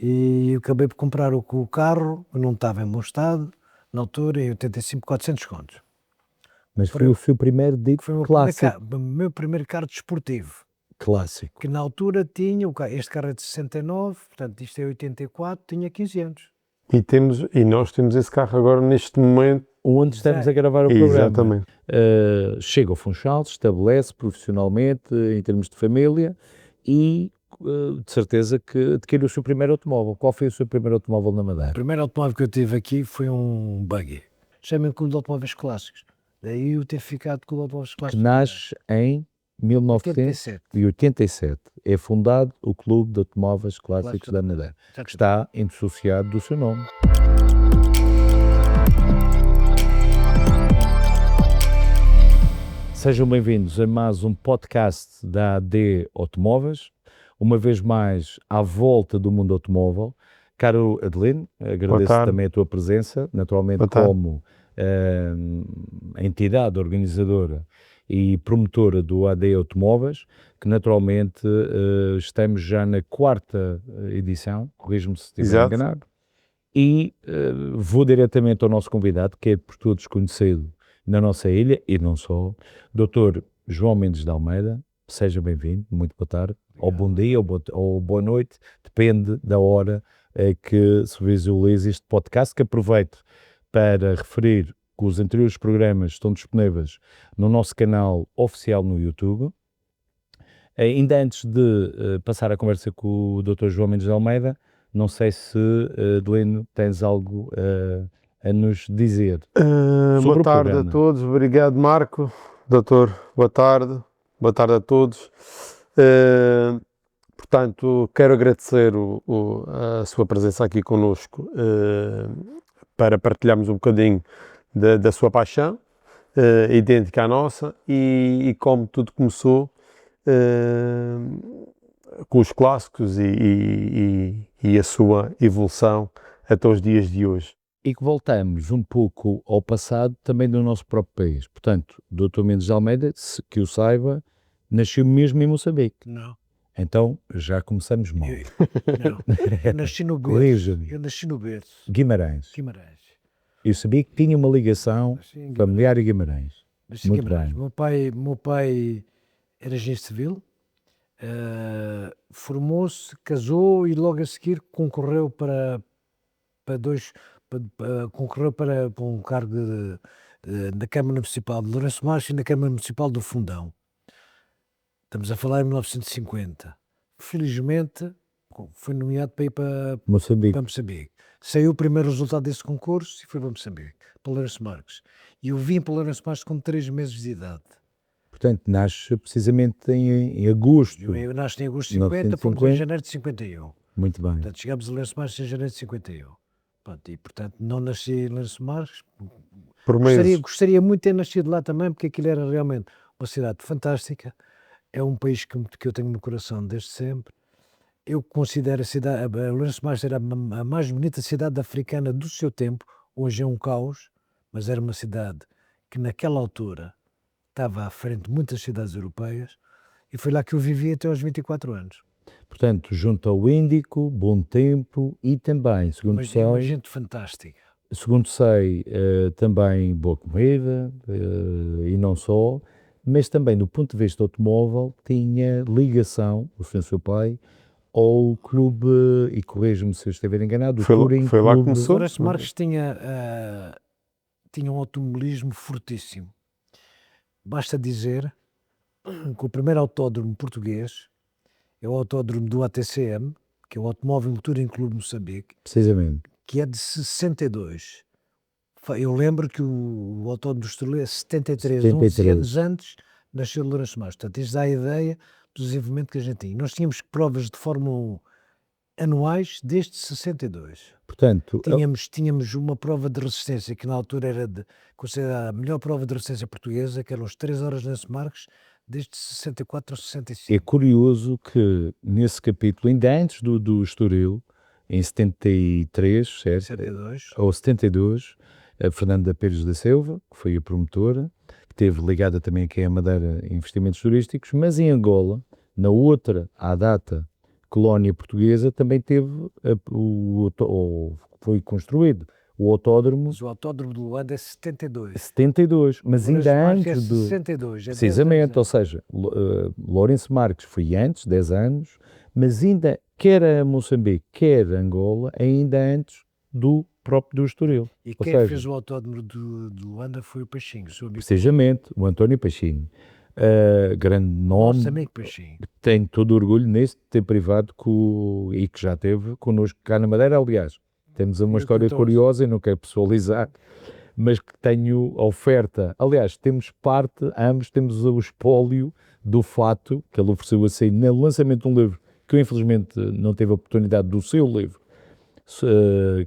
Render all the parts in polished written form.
E eu acabei por comprar o carro, não estava em bom estado, na altura, em 85, 400 contos. Mas foi o seu primeiro dito Foi o clássico. meu primeiro carro desportivo. Clássico. Que na altura tinha, este carro é de 69, portanto isto é 84, tinha 15 anos. E nós temos esse carro agora neste momento. Onde estamos a gravar o programa. Exatamente. Chega ao Funchal, estabelece profissionalmente, em termos de família, e de certeza que adquiriu o seu primeiro automóvel. Qual foi o seu primeiro automóvel na Madeira? O primeiro automóvel que eu tive aqui foi um buggy. Chamem-me Clube de Automóveis Clássicos. Daí eu ter ficado com o Automóveis Clássicos. Que nasce em 1987. É fundado o Clube de Automóveis Clássicos da Madeira, que está indissociado do seu nome. Sejam bem-vindos a mais um podcast da AD Automóveis, uma vez mais à volta do mundo automóvel. Caro Adelino, agradeço também a tua presença, naturalmente como a entidade organizadora e promotora do AD Automóveis, que naturalmente estamos já na 4ª edição, corrijo-me se estiver enganado, e vou diretamente ao nosso convidado, que é por todos conhecido na nossa ilha, e não só, Dr. João Mendes de Almeida. Seja bem-vindo, muito boa tarde, ou bom dia, ou boa noite, depende da hora que se visualiza este podcast, que aproveito para referir que os anteriores programas estão disponíveis no nosso canal oficial no YouTube. Ainda antes de passar a conversa com o Dr. João Mendes de Almeida, não sei se, Adelino, tens algo a nos dizer. Boa tarde a todos, obrigado Marco. Doutor, boa tarde a todos. Portanto, quero agradecer a sua presença aqui connosco para partilharmos um bocadinho da sua paixão, idêntica à nossa, e como tudo começou com os clássicos e a sua evolução até os dias de hoje. E que voltamos um pouco ao passado também do nosso próprio país. Portanto, Dr. Mendes de Almeida, que eu saiba, nasceu mesmo em Moçambique. Não. Então, já começamos mal. Eu nasci no berço. Guimarães. Eu sabia que tinha uma ligação familiar a Guimarães. Muito bem. Meu pai era engenheiro civil, formou-se, casou e logo a seguir concorreu para um cargo da Câmara Municipal de Lourenço Marques e na Câmara Municipal do Fundão. Estamos a falar em 1950. Felizmente, foi nomeado para ir para Moçambique. Saiu o primeiro resultado desse concurso e foi para Moçambique, para Lourenço Marques. E eu vim para Lourenço Marques com 3 meses de idade. Portanto, nasce precisamente em agosto. Eu nasci em agosto de 50, fomos em janeiro de 51. Muito bem. Portanto, chegámos a Lourenço Marques em janeiro de 51. Pronto, e, portanto, não nasci em Lourenço Marques. Gostaria muito de ter nascido lá também, porque aquilo era realmente uma cidade fantástica. É um país que eu tenho no coração desde sempre. Eu considero a Lourenço Marques era a mais bonita cidade africana do seu tempo. Hoje é um caos, mas era uma cidade que naquela altura estava à frente de muitas cidades europeias, e foi lá que eu vivi até aos 24 anos. Portanto, junto ao Índico, bom tempo e também, segundo sei... uma gente fantástica. Segundo sei, também boa comida, e não só, mas também, do ponto de vista automóvel, tinha ligação, o seu pai, ao clube, e corrijo-me se eu estiver enganado, foi lá que começou. Lourenço Marques tinha um automobilismo fortíssimo. Basta dizer que o primeiro autódromo português é o autódromo do ATCM, que é o Automóvel Motoring Clube Moçambique. Precisamente. Que é de 62. Eu lembro que o autódromo do Estoril é 73, 11 anos antes nasceu Lourenço Marques. Portanto, isto dá a ideia do desenvolvimento que a gente tinha. Nós tínhamos provas de Fórmula 1 anuais desde 62. Portanto, tínhamos uma prova de resistência que na altura era considerada a melhor prova de resistência portuguesa, que eram as 3 horas de Lourenço Marques, desde 64 a 65. É curioso que nesse capítulo, ainda antes do Estoril, em 73, certo? 72. Ou 72, a Fernanda Pires da Silva, que foi a promotora, que esteve ligada também aqui à Madeira em investimentos turísticos, mas em Angola, na outra, à data, colónia portuguesa, também teve, ou foi construído o autódromo. Mas o autódromo de Luanda é 72. 72, mas ainda antes do... 62, precisamente, ou seja, Lourenço Marques foi antes, 10 anos, mas ainda, quer a Moçambique, quer a Angola, ainda antes do próprio do Estoril. E quem fez o autódromo de Luanda foi o Peixinho, o seu amigo. Precisamente, o António Peixinho. Grande nome. Nosso amigo Peixinho. Tenho todo o orgulho nesse de ter privado e que já esteve connosco cá na Madeira, aliás. Temos uma história curiosa e não quero pessoalizar, mas que tenho oferta. Aliás, temos parte, ambos temos o espólio do fato que ele ofereceu assim no lançamento de um livro, que eu infelizmente não teve a oportunidade do seu livro,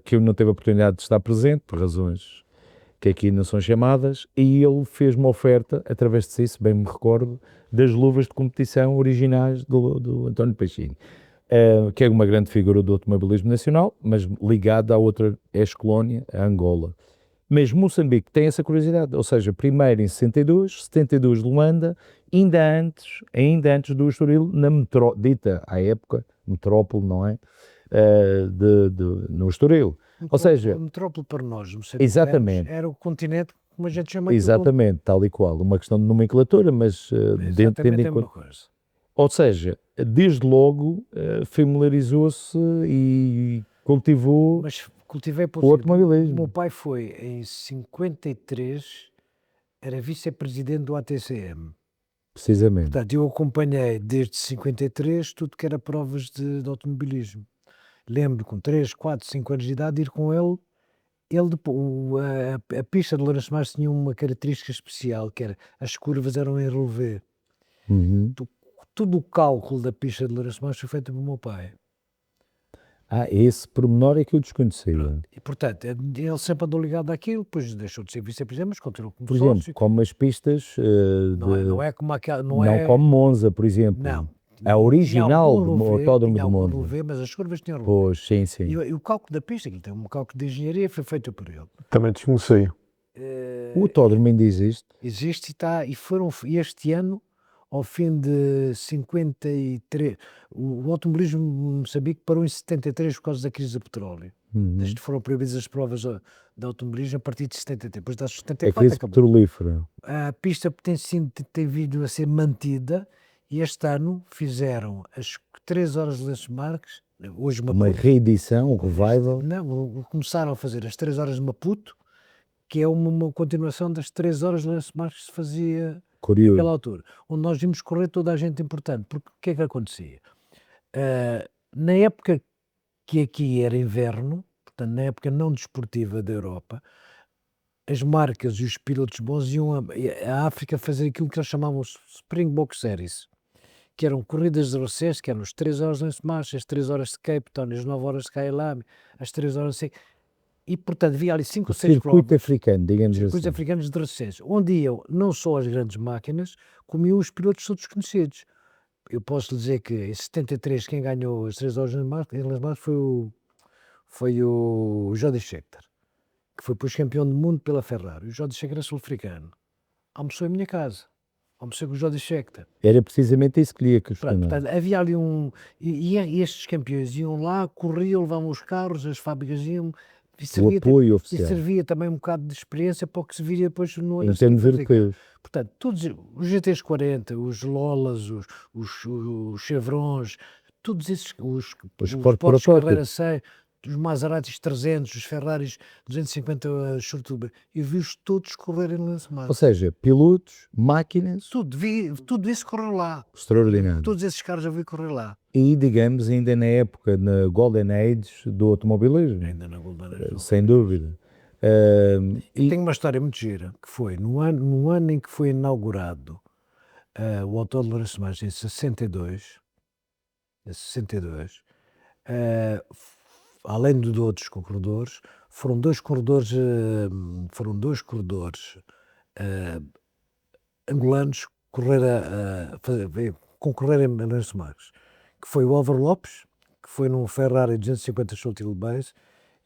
que eu não teve a oportunidade de estar presente, por razões que aqui não são chamadas, e ele fez uma oferta, através de si, se bem me recordo, das luvas de competição originais do António Peixinho. Que é uma grande figura do automobilismo nacional, mas ligada à outra ex-colónia, a Angola. Mas Moçambique tem essa curiosidade, ou seja, primeiro em 72 de Luanda, ainda antes do Estoril, na dita à época, metrópole, não é? No Estoril. Ou seja... A metrópole para nós, exatamente. Era o continente, como a gente chama. Exatamente, tal e qual. Uma questão de nomenclatura, mas dentro de uma coisa. Ou seja, desde logo familiarizou-se e cultivou o automobilismo. O meu pai foi em 53, era vice-presidente do ATCM. Precisamente. Portanto, eu acompanhei desde 53 tudo que era provas de automobilismo. Lembro com 3, 4, 5 anos de idade ir com ele. A pista de Lourenço Marques tinha uma característica especial, que era as curvas eram em relevé. Uhum. Todo o cálculo da pista de Lourenço Marques foi feito pelo meu pai. Esse pormenor é que eu desconhecia. E, portanto, ele sempre andou ligado àquilo, depois deixou de ser vice-presidente, mas continuou como sócio. Por exemplo, sócio. como as pistas... não é como aquela... Não como Monza, por exemplo. Não. A original do autódromo de Monza. Relevé, mas as curvas tinham relevé. Pois, sim. E o cálculo da pista, que tem um cálculo de engenharia, foi feito por ele. Também desconheci. O autódromo ainda existe? Existe e este ano, ao fim de 53, o automobilismo em Moçambique parou em 73 por causa da crise do petróleo. Foram proibidas as provas de automobilismo a partir de 73. Depois das 74 é crise petrolífera. A pista tem vindo a ser mantida e este ano fizeram as 3 horas de Lourenço Marques, hoje uma reedição, um revival. Não, começaram a fazer as 3 horas de Maputo, que é uma continuação das 3 horas de Lourenço Marques que se fazia naquela altura, onde nós vimos correr toda a gente importante. Porque o que é que acontecia? Na época que aqui era inverno, portanto, na época não desportiva da Europa, as marcas e os pilotos bons iam à África fazer aquilo que eles chamavam Springbok Series, que eram corridas de recessos, que eram as 3 horas de Lourenço Marques, as 3 horas de Cape Town, as 9 horas de Kyalami, as 3 horas de... E, portanto, havia ali 5 ou 6 provas. Circuito africano, digamos assim. Circuitos africanos de recessos, onde iam não só as grandes máquinas, como iam os pilotos todos conhecidos. Eu posso dizer que em 73 quem ganhou as 3 horas em Las Marques foi o Jody Scheckter, que foi depois campeão do mundo pela Ferrari. O Jody Scheckter é sul-africano. Almoçou em minha casa. Almocei com o Jody Scheckter. Era precisamente isso que lhe ia questionar. Portanto, havia ali e estes campeões iam lá, corriam, levavam os carros, as fábricas iam... O apoio oficial. E servia também um bocado de experiência para o que se viria depois no ano. Em termos europeus. Portanto, todos os GTs 40, os Lolas, os Chevrons, todos esses, os Porsche Carrera 100, os Maseratis 300, os Ferraris 250 Shortube, eu vi-os todos correrem no Lourenço Marques. Ou seja, pilotos, máquinas... Tudo isso correu lá. Extraordinário. Todos esses carros eu vi correr lá. E, digamos, ainda na época, na Golden Age do automobilismo. Ainda na Golden Age. Sem dúvida. E tem uma história muito gira, que foi no ano em que foi inaugurado o Autódromo de Lourenço Marques, em 62, além de outros corredores, foram dois corredores angolanos concorrer em Lourenço Marques, que foi o Álvaro Lopes, que foi num Ferrari 250 Shortile Base,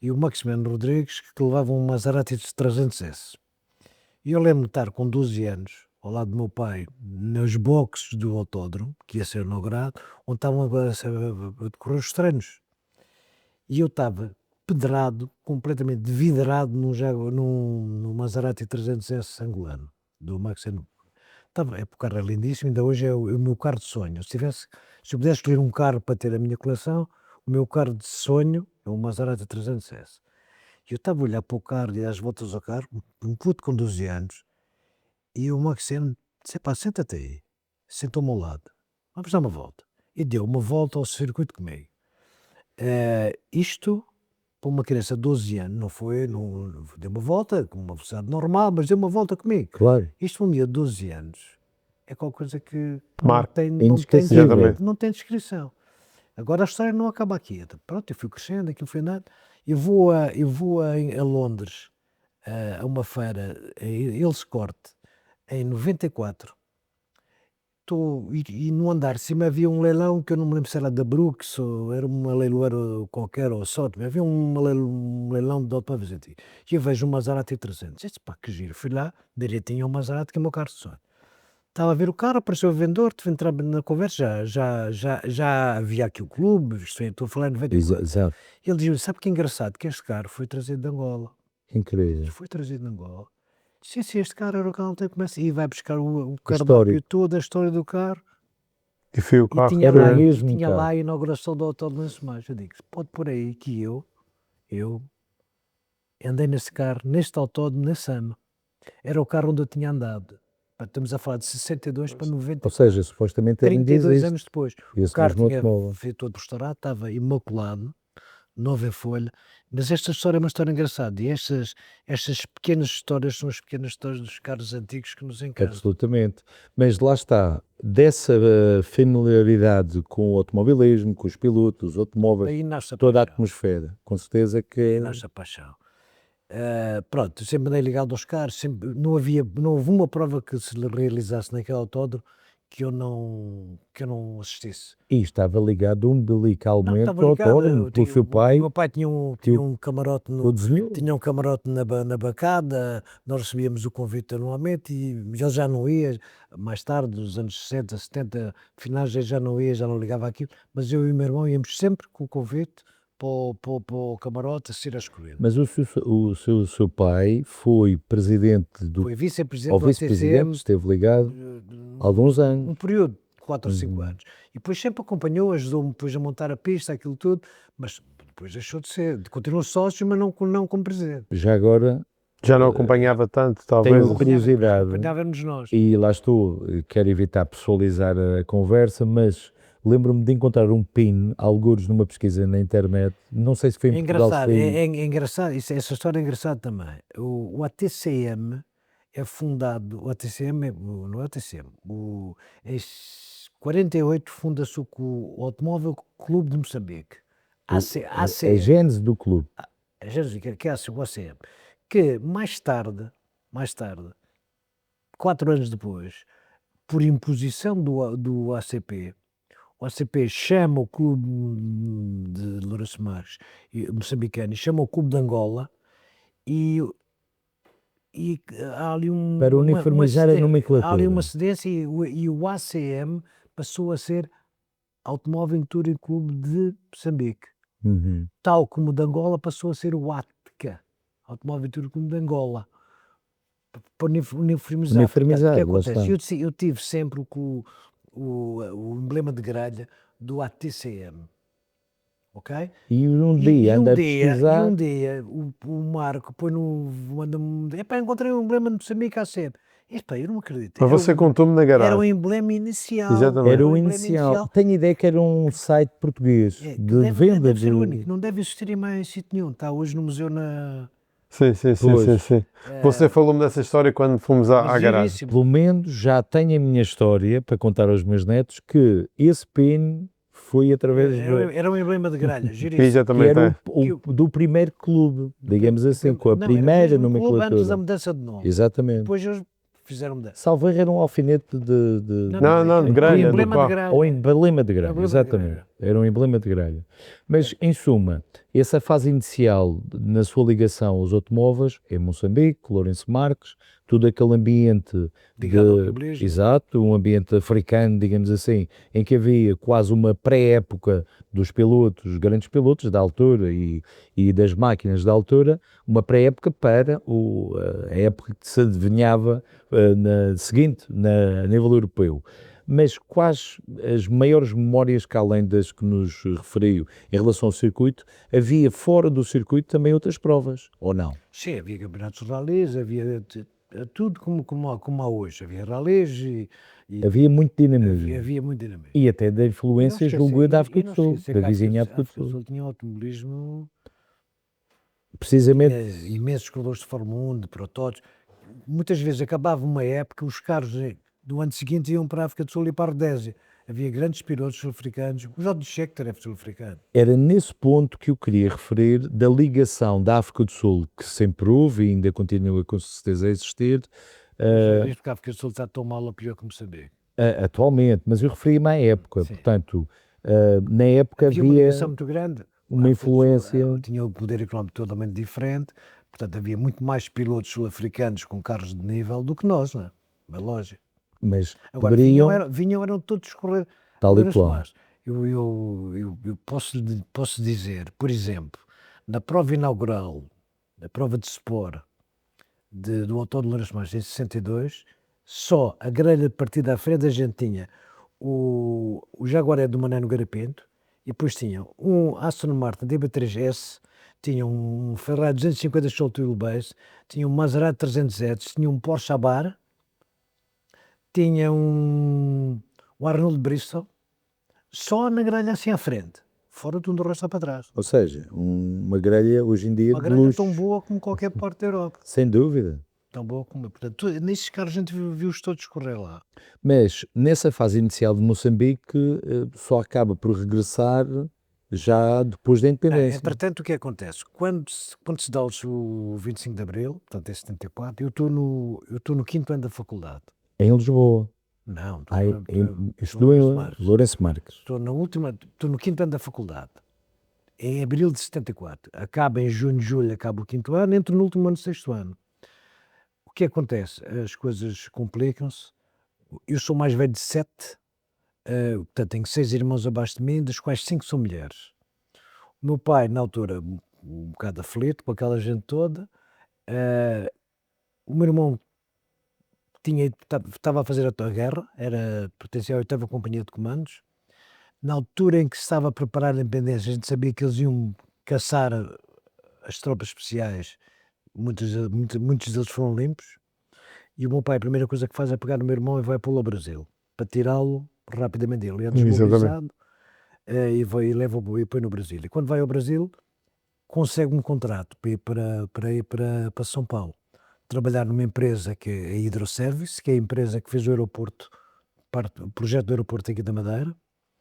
e o Maximiano Rodrigues, que levava um Maserati 300S. E eu lembro-me de estar com 12 anos, ao lado do meu pai, nos boxes do autódromo, que ia ser inaugurado, onde estavam a decorrer os treinos. E eu estava pedrado, completamente vidrado num Maserati 300S angolano, do Max Enu. O carro é lindíssimo, ainda hoje é o meu carro de sonho. Se eu pudesse escolher um carro para ter a minha coleção, o meu carro de sonho é um Maserati 300S. Eu estava a olhar para o carro e às voltas ao carro, um puto com 12 anos, e o Maxime disse: pá, senta-te aí. Sentou-me ao lado. Vamos dar uma volta. E deu uma volta ao circuito comigo. Isto, para uma criança de 12 anos, não deu uma volta com uma velocidade normal, mas deu uma volta comigo. Claro. Isto para um dia de 12 anos é qualquer coisa que não tem descrição. Agora a história não acaba aqui. Pronto, eu fui crescendo, aquilo foi andando. Eu vou a Londres, a uma feira, a Earls Court, em 94. E no andar de cima havia um leilão que eu não me lembro se era da Brooks ou era uma leiloeira qualquer ou Sotheby. Havia um leilão de automóveis antigos. E eu vejo um Maserati 300. Disse: pá, que giro. Fui lá, direitinho ao Maserati, que é o meu carro de sonho. Estava a ver o carro, apareceu o vendedor, entrar na conversa, já havia aqui o clube, estou a falar em 94. Exato. Ele dizia: sabe que é engraçado que este carro foi trazido de Angola. Incrível. Foi trazido de Angola. Sim, este carro era o carro que começa e vai buscar o cardápio todo, a história do carro. E foi o carro. Tinha lá a inauguração do Hotel de Lenço-Mães. Eu digo: pode pôr aí que eu andei nesse carro, neste autódromo, nesse ano. Era o carro onde eu tinha andado. Estamos a falar de 62 para 90. Ou seja, supostamente 32 anos depois. O carro tinha feito todo restaurado, estava imaculado, novo em folha. Mas esta história é uma história engraçada. E estas pequenas histórias são as pequenas histórias dos carros antigos que nos encantam. Absolutamente. Mas lá está, dessa familiaridade com o automobilismo, com os pilotos, os automóveis, toda a atmosfera. Com certeza que... Aí nasce a paixão. Pronto, sempre andei ligado aos carros, não houve uma prova que se realizasse naquele autódromo que eu não assistisse. E estava ligado umbilicalmente ao autódromo, pelo seu pai. O meu pai tinha um camarote, tinha um camarote na bancada, nós recebíamos o convite anualmente e ele já não ia, mais tarde, nos anos 60, 70, finais já não ia, já não ligava aquilo, mas eu e o meu irmão íamos sempre com o convite para o camarote a ser às corridas. Mas o seu pai foi presidente foi vice-presidente do ATCM, esteve ligado há alguns anos. Um período de 4 ou 5 anos. E depois sempre acompanhou, ajudou-me depois a montar a pista, aquilo tudo, mas depois deixou de ser, continuou sócio, mas não como presidente. Já agora... Já não acompanhava tanto, talvez. Tenho curiosidade. Acompanhávamos nós. E lá estou, quero evitar pessoalizar a conversa, mas... Lembro-me de encontrar um PIN, algures numa pesquisa na internet, não sei se foi em Portugal. É engraçado, essa história é engraçada também. O ATCM é fundado, não é o ATCM, em 48 funda-se o Automóvel Clube de Moçambique. A gênese do clube. A gênese, que é o ACM. Que mais tarde, 4 anos depois, por imposição do ACP, o ACP chama o clube de Lourenço Marques, moçambicano, chama o clube de Angola e há ali para uniformizar a nomenclatura. Há ali uma cedência e o ACM passou a ser Automóvel Touring Clube de Moçambique. Uhum. Tal como o de Angola passou a ser o ATCA, Automóvel Touring Clube de Angola. Para uniformizar. O que acontece? Eu tive sempre o emblema de grelha do ATCM, ok? E um dia anda a pesquisar... E um dia o Marco manda-me... encontrei um emblema de Moçambique ACM. Eu não acredito. Mas você contou-me na garagem. Era o emblema inicial. Exatamente. Era o inicial. Tenho ideia que era um site português de venda. Deve ser único. Não deve existir em mais sítio nenhum. Está hoje no museu na... Sim. Você falou-me dessa história quando fomos à garagem. Pelo menos já tenho a minha história para contar aos meus netos que esse PIN foi através... Era um emblema de grelha, Exatamente. Era do primeiro clube, digamos assim, com a primeira nomenclatura. Antes da mudança de nome. Exatamente. Depois eles fizeram mudança. Salvo erro, era um alfinete de... Não, de grelha. Emblema de grelha. Ou emblema de grelha, exatamente. era um emblema de grelha. Mas, em suma, essa fase inicial na sua ligação aos automóveis, em Moçambique, Lourenço Marques, todo aquele ambiente exato, um ambiente africano, digamos assim, em que havia quase uma pré-época dos pilotos, grandes pilotos da altura e das máquinas da altura, uma pré-época para a época que se adivinhava seguinte, a nível europeu. Mas quais as maiores memórias que, além das que nos referiu em relação ao circuito, havia fora do circuito também outras provas, ou não? Sim, havia campeonatos de rallies, havia tudo como há hoje. Havia rallies e havia muito dinamismo. Havia muito dinamismo. E até da influência, julgo eu, da África do Sul, da vizinha África do Sul. Tinha automobilismo, precisamente. Tinha imensos corredores de Fórmula 1, de protótipos. Muitas vezes acabava uma época, os carros do ano seguinte iam para a África do Sul e para a Rodésia. Havia grandes pilotos sul-africanos. O Jordi Scheckter é sul-africano. Era nesse ponto que eu queria referir da ligação da África do Sul, que sempre houve e ainda continua com certeza a existir. Porque a África do Sul está tão mal ou pior como saber. Atualmente, mas eu referi-me à época. Sim. Portanto, na época havia uma ligação muito grande. Uma influência. Tinha o poder económico totalmente diferente. Portanto, havia muito mais pilotos sul-africanos com carros de nível do que nós, não é? É lógico. Mas agora, poderiam... eram todos correr. Tal e qual. Eu posso dizer, por exemplo, na prova inaugural, na prova de Sport do Autódromo de Lourenço Marques em 62, só a grelha de partida à frente a gente tinha o Jaguaré do Mané no Garapinto, e depois tinha um Aston Martin DB3S, tinha um Ferrari 250 Solto Wheelbase, tinha um Maserati 300S, tinha um Porsche Abarth, tinha um Arnold Bristol, só na grelha assim à frente, fora tudo o resto para trás. Ou seja, uma grelha hoje em dia uma grelha tão boa como qualquer parte da Europa. Sem dúvida. Tão boa como... Portanto, nesses carros a gente viu-os todos correr lá. Mas nessa fase inicial de Moçambique só acaba por regressar já depois da independência. Entretanto, o que acontece? Quando se dá o 25 de Abril, portanto em 74, eu estou no 5º ano da faculdade. Em Lisboa? Não. Estou em Lourenço Marques. Estou no 5º ano da faculdade. Em abril de 74. Acaba em junho, julho, acaba o 5º ano, entro no último ano do 6º ano. O que acontece? As coisas complicam-se. Eu sou mais velho de 7, portanto tenho 6 irmãos abaixo de mim, dos quais 5 são mulheres. O meu pai, na altura, um bocado aflito com aquela gente toda. O meu irmão estava a fazer a guerra, pertencia à 8ª Companhia de Comandos. Na altura em que se estava a preparar a independência, a gente sabia que eles iam caçar as tropas especiais. Muitos deles foram limpos, e o meu pai, a primeira coisa que faz é pegar o meu irmão e vai pô-lo ao Brasil, para tirá-lo rapidamente dele. Ele é desmobilizado e leva-o e põe no Brasil. E quando vai ao Brasil, consegue um contrato para ir para São Paulo, trabalhar numa empresa que é a Hidroservice, que é a empresa que fez o aeroporto, o projeto do aeroporto aqui da Madeira.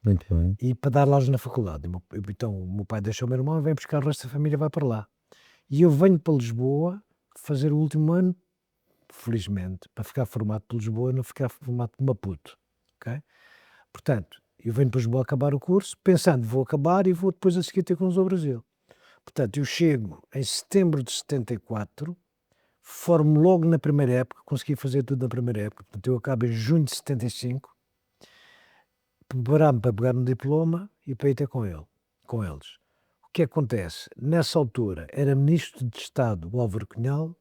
Muito bem. E para dar aulas na faculdade. Então o meu pai deixa o meu irmão e vem buscar o resto da família, vai para lá. E eu venho para Lisboa fazer o último ano, felizmente, para ficar formado por Lisboa e não ficar formado por Maputo. Okay? Portanto, eu venho para Lisboa acabar o curso, pensando, vou acabar e vou depois a seguir ter com os ao Brasil. Portanto, eu chego em setembro de 74, formo logo na primeira época, consegui fazer tudo na primeira época. Portanto, eu acabo em junho de 75, preparar-me para pegar um diploma e para ir ter com eles. O que acontece? Nessa altura era Ministro de Estado o Álvaro Cunhal,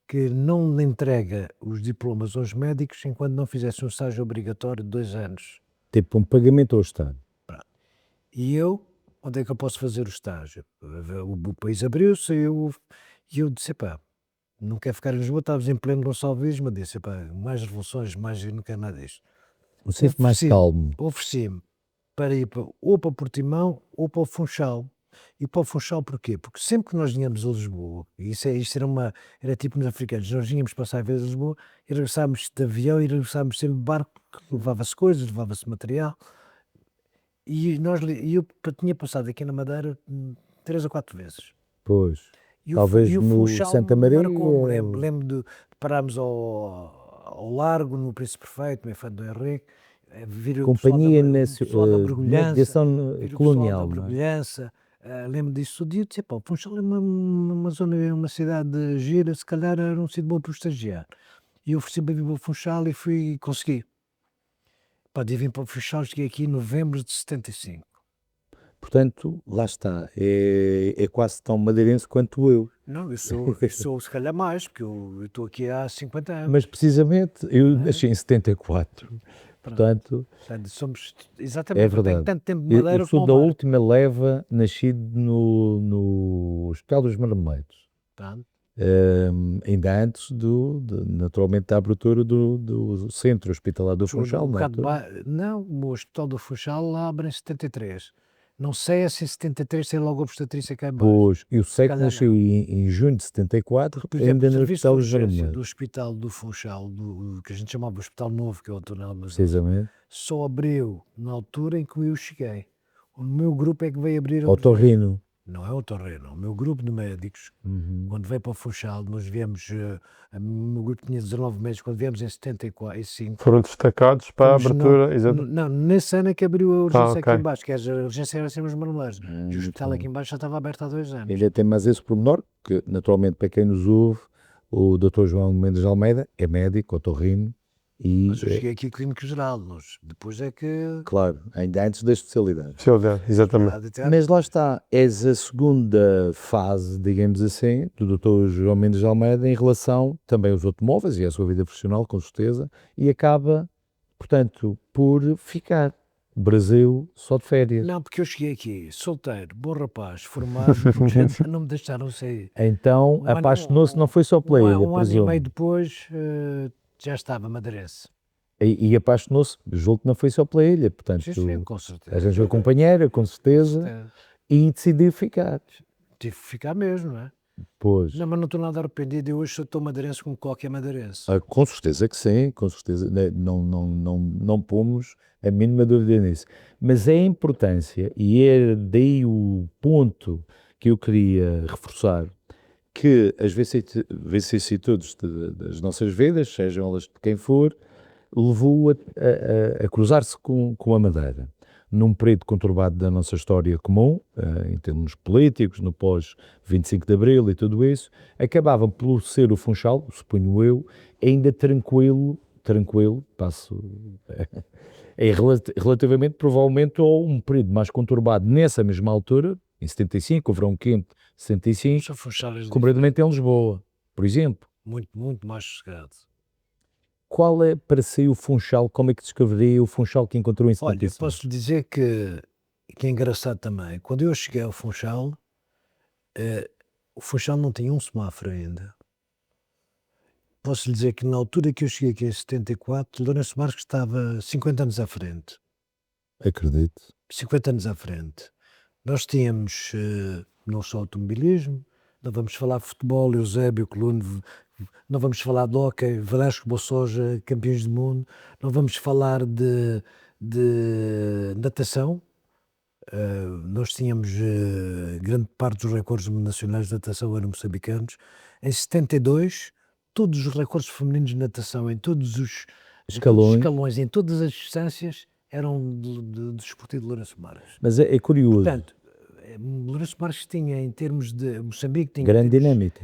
que não lhe entrega os diplomas aos médicos enquanto não fizesse um estágio obrigatório de 2 anos. Tipo um pagamento ao Estado. E eu, onde é que eu posso fazer o estágio? O país abriu-se e eu disse, pá, não quero ficar em Lisboa, estávamos em pleno gonçalvismo, disse, pá, mais revoluções, mais eu não quero nada disto. Sempre mais calmo. Ofereci-me para ir ou para Portimão ou para o Funchal. E para o Funchal porquê? Porque sempre que nós vinhamos a Lisboa, e isto era tipo nos africanos, nós vinhamos passar a vez a Lisboa e regressávamos de avião e regressávamos sempre de barco, que levava-se coisas, levava-se material. E eu tinha passado aqui na Madeira 3 ou 4 vezes. Pois, talvez no Santa Maria. Lembro de pararmos ao Largo, no Príncipe Perfeito, no Infante do Henrique. Companhia Nacional da Navegação Colonial. Da Mergulhança. Lembro disso tudo e eu disse, pá, o Funchal é uma zona, uma cidade gira, se calhar era um sítio bom para o estagiar. E eu ofereci para vir para o Funchal e consegui. Pá, de vir para o Funchal, cheguei aqui em novembro de 75. Portanto, lá está, é quase tão madeirense quanto eu. Não, eu sou se calhar mais, porque eu estou aqui há 50 anos. Mas precisamente, eu nasci em 74, portanto, somos, exatamente, é verdade. Tenho tanto tempo de Madeira. Eu sou da última leva, nascido no Hospital dos Marmeletos. Ainda antes naturalmente, da abertura do centro hospitalar do Funchal. Não, o Hospital do Funchal abre em 73. Não sei se em 73 tem logo a obstetrícia cá em baixo. Pois, eu sei que nasceu em junho de 74, ainda no Hospital dos Marmeletos. Do Hospital do Funchal, que a gente chamava Hospital Novo, que é o Tonel, mas precisamente, só abriu na altura em que eu cheguei. O meu grupo é que veio abrir... Otorrino. Não é o Torreno, o meu grupo de médicos, quando veio para o Funchal, nós viemos, o meu grupo tinha 19 médicos, quando viemos em 75. Foram destacados para a abertura, não, nesse ano é que abriu a urgência aqui em baixo, que a urgência era sempre os Marmeletos, e o hospital aqui em baixo já estava aberto há 2 anos. Ainda tem mais esse pormenor, que naturalmente para quem nos ouve, o Dr. João Mendes de Almeida é médico, otorrino. Mas eu cheguei aqui clínico geral, depois é que... Claro, ainda antes da especialidade. Exatamente. Mas lá está, és a segunda fase, digamos assim, do Dr. João Mendes de Almeida em relação também aos automóveis e à sua vida profissional, com certeza, e acaba, portanto, por ficar. Brasil só de férias. Não, porque eu cheguei aqui, solteiro, bom rapaz, formado, porque não me deixaram sair. Então, apaixonou-se não foi só pela ilha, Um ano e meio depois... já estava madeirense. E apaixonou-se, julgo que não foi só pela ilha, portanto, sim, com certeza. Arranjou a companheira, com certeza, e decidiu ficar. Tive que ficar mesmo, não é? Pois. Não, mas não estou nada arrependido, eu hoje sou tão madeirense como qualquer madeirense. Com certeza que sim, com certeza, não pomos a mínima dúvida nisso. Mas é a importância, e é daí o ponto que eu queria reforçar, que as vicissitudes das nossas vidas, sejam elas de quem for, levou a cruzar-se com a Madeira. Num período conturbado da nossa história comum, em termos políticos, no pós-25 de Abril e tudo isso, acabava por ser o Funchal, suponho eu, ainda tranquilo, passo... relativamente, provavelmente, a um período mais conturbado nessa mesma altura, em 75, o verão quente, 75, completamente em Lisboa, por exemplo. Muito, muito mais sossegado. Qual é para si o Funchal? Como é que descreveria o Funchal que encontrou em 75? Olha, posso lhe dizer que é engraçado também. Quando eu cheguei ao Funchal, o Funchal não tinha um semáforo ainda. Posso lhe dizer que na altura que eu cheguei aqui em 74, Lourenço Marques estava 50 anos à frente. Acredito. 50 anos à frente. Nós tínhamos não só automobilismo, não vamos falar de futebol, Eusébio, Coluna, não vamos falar de hóquei, Velasco, Bossoja, campeões do mundo, não vamos falar de natação. Nós tínhamos grande parte dos recordes nacionais de natação eram moçambicanos. Em 72, todos os recordes femininos de natação, em todos os escalões, em todas as distâncias, eram do desportivo de Lourenço Marques. Mas é curioso. Portanto, Lourenço Marques tinha, em termos de Moçambique, tinha grande dinâmica.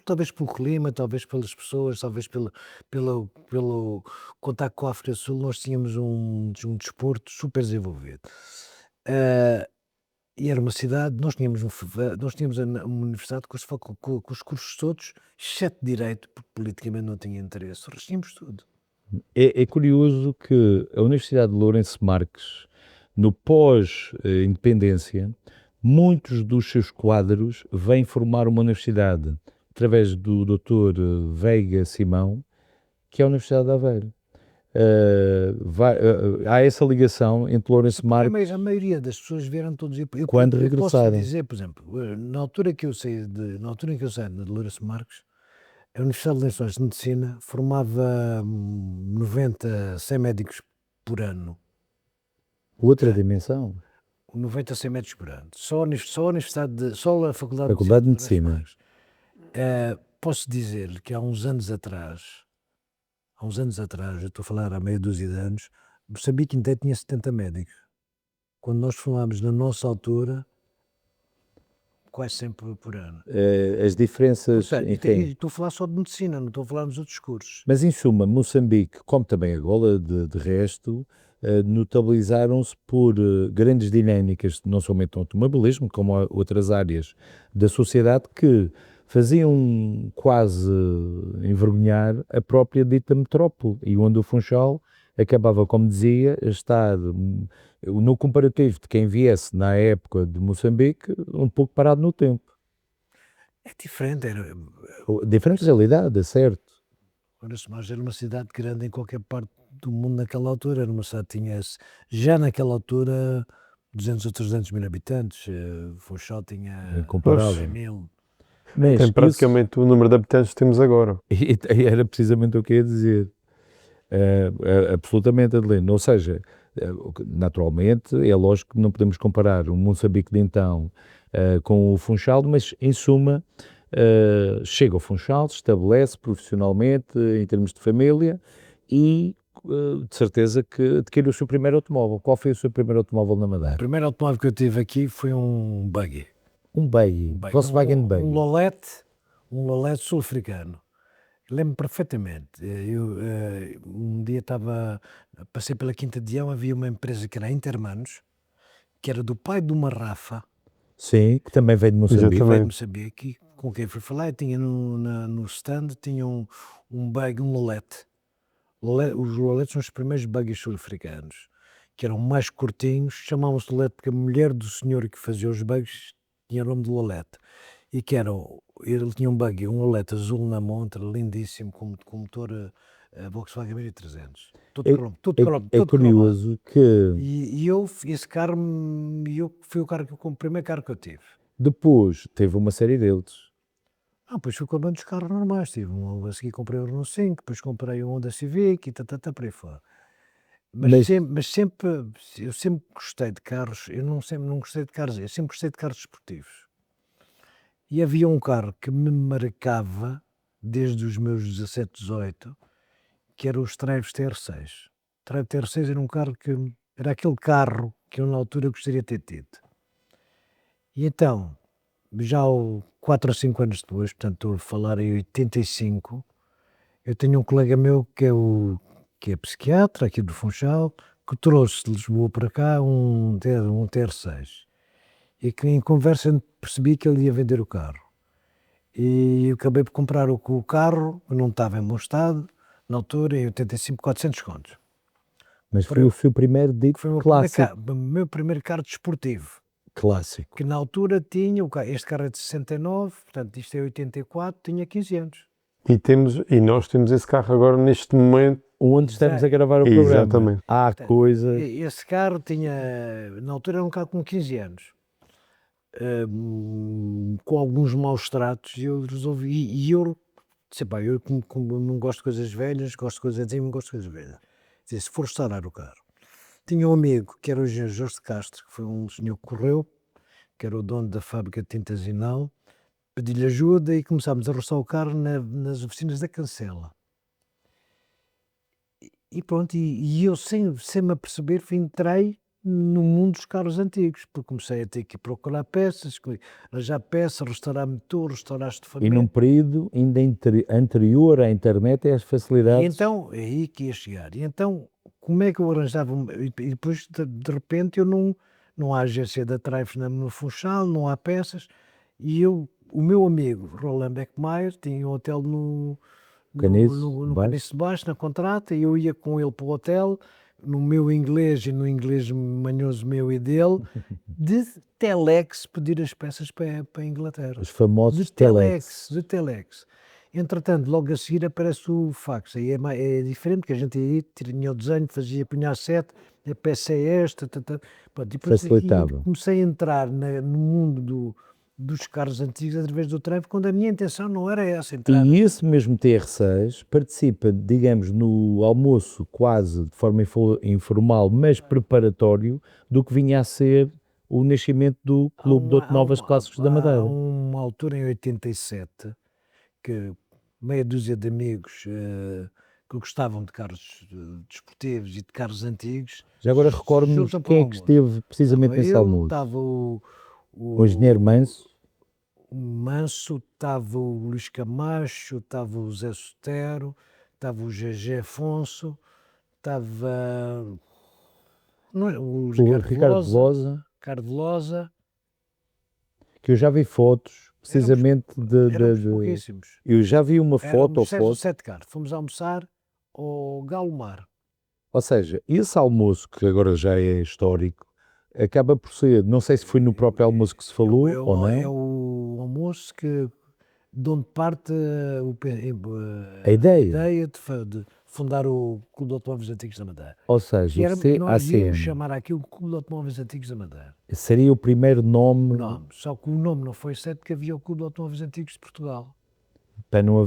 Talvez pelo clima, talvez pelas pessoas, talvez pelo contacto com a África do Sul, nós tínhamos um desporto super desenvolvido. E era uma cidade, nós tínhamos uma universidade com os cursos todos, exceto direito, porque politicamente não tinha interesse, nós tínhamos tudo. É curioso que a Universidade de Lourenço Marques, no pós-independência, muitos dos seus quadros vêm formar uma universidade através do Dr. Veiga Simão, que é a Universidade de Aveiro. Há essa ligação entre Lourenço Marques... A maioria das pessoas vieram todos... Quando regressarem. Posso dizer, por exemplo, na altura que eu saí de Lourenço Marques, a Universidade de Lençóis de Medicina formava 90, 100 médicos por ano. Outra dimensão. 90 a 100 médicos por ano. Só a Faculdade de Medicina. Posso dizer que há uns anos atrás, eu estou a falar há meia dúzia de anos, Moçambique inteiro tinha 70 médicos. Quando nós falámos na nossa altura, quase sempre por ano. As diferenças, Portanto, enfim. estou a falar só de medicina, não estou a falar nos outros cursos. Mas, em suma, Moçambique, como também Angola, de resto, notabilizaram-se por grandes dinâmicas, não somente no automobilismo, como outras áreas da sociedade, que faziam quase envergonhar a própria dita metrópole, e onde o Funchal acabava, como dizia, a estar, no comparativo de quem viesse na época de Moçambique, um pouco parado no tempo. É diferente, Diferente realidade, é certo. Mas era uma cidade grande em qualquer parte do mundo naquela altura, era uma cidade que tinha, já naquela altura, 200 ou 300 mil habitantes, Funchal tinha Incomparável. 100 mil. Mas Tem praticamente o número de habitantes que temos agora. E era precisamente o que eu ia dizer. Absolutamente, Adelino. Ou seja, naturalmente, é lógico que não podemos comparar o Moçambique de então com o Funchal, mas em suma, chega ao Funchal, se estabelece profissionalmente, em termos de família, e de certeza que adquiriu o seu primeiro automóvel. Qual foi o seu primeiro automóvel na Madeira? O primeiro automóvel que eu tive aqui foi um buggy. Um buggy, Volkswagen Buggy. Um Lolete sul-africano. Lembro-me perfeitamente. Eu um dia passei pela Quinta de Dião, havia uma empresa que era a Intermanos, que era do pai de uma Rafa. Sim, que também veio de Moçambique. Veio de Moçambique, com quem fui falar, tinha no stand, tinha um buggy, um Lolete. Os Loletes são os primeiros buggies sul-africanos, que eram mais curtinhos, chamavam-se Lolete porque a mulher do senhor que fazia os buggies tinha o nome de Lolete. E que ele tinha um buggy, um Lolete azul na montra, lindíssimo, com motor Volkswagen 1300. É curioso que... E esse carro, foi o primeiro carro que eu tive. Depois teve uma série deles. Depois fui comprando os carros normais, a seguir comprei o Renault 5, depois comprei o Honda Civic e por aí fora. Mas sempre, eu sempre gostei de carros, eu não gostei de carros, eu sempre gostei de carros desportivos. E havia um carro que me marcava desde os meus 17, 18, que era o Strive TR6. O Strive TR6 era um carro era aquele carro que eu na altura gostaria de ter tido. E então, já 4 ou 5 anos depois, portanto estou a falar em 85, eu tenho um colega meu que é psiquiatra aqui do Funchal, que trouxe de Lisboa para cá um TR6. E que em conversa percebi que ele ia vender o carro. E eu acabei por comprar o carro, não estava em bom estado, na altura, em 85, 400 contos. Mas foi o seu primeiro dito clássico. O meu primeiro carro desportivo. Clássico. Que na altura tinha, este carro é de 69, portanto isto é 84, tinha 15 anos. E nós temos esse carro agora neste momento. Onde estamos a gravar o programa. Exatamente. Há coisa... Esse carro tinha, na altura era um carro com 15 anos. Com alguns maus tratos, e eu resolvi, e eu disse, pá, eu como não gosto de coisas velhas, gosto de coisas antigas, não gosto de coisas velhas. Disse, se for restaurar o carro. Tinha um amigo, que era o engenheiro Jorge de Castro, que foi um senhor que correu, que era o dono da fábrica de tintas Inal, pedi-lhe ajuda e começámos a restaurar o carro nas oficinas da Cancela. E pronto, e eu sem me aperceber, entrei no mundo dos carros antigos, porque comecei a ter que procurar peças, arranjar peças, restaurar motor, restaurar estofamento. E num período ainda anterior à internet e às facilidades. E então, é aí que ia chegar. E então, como é que eu arranjava? E depois, de repente, eu não há agência da Traif no Funchal, não há peças, e o meu amigo, Roland Beckmeier, tinha um hotel no Caniço de Baixo, na Contrata, e eu ia com ele para o hotel, no meu inglês e no inglês manhoso meu e dele, de telex pedir as peças para a Inglaterra. Os famosos de telex. Entretanto, logo a seguir aparece o fax, aí é diferente, porque a gente aí tinha o desenho, punha a sete, a peça é esta, depois facilitava. Comecei a entrar no mundo dos carros antigos através do Traif, quando a minha intenção não era essa. Entrar. E esse mesmo TR6 participa, digamos, no almoço quase de forma informal, mas preparatório, do que vinha a ser o nascimento do Clube de Automóveis Clássicos da Madeira. Há uma altura em 87, que meia dúzia de amigos que gostavam de carros desportivos e de carros antigos. Já agora recordo-me quem é que esteve precisamente nesse almoço. Estava o engenheiro Manso. O Manso, estava o Luís Camacho, estava o Zé Sotero, estava o GG Afonso, estava o Ricardo Velosa. Ricardo Velosa. Que eu já vi fotos, precisamente éramos pouquíssimos. Eu já vi uma foto. Éramos 7 carros. Fomos almoçar ao Galomar. Ou seja, esse almoço, que agora já é histórico, acaba por ser, não sei se foi no próprio almoço que se falou ou não. É o almoço de onde parte a ideia de fundar o Clube de Automóveis Antigos da Madeira. Ou seja, nós íamos chamar aquilo Clube de Automóveis Antigos da Madeira. Seria o primeiro nome. Só que o nome não foi certo, porque havia o Clube de Automóveis Antigos de Portugal. Para não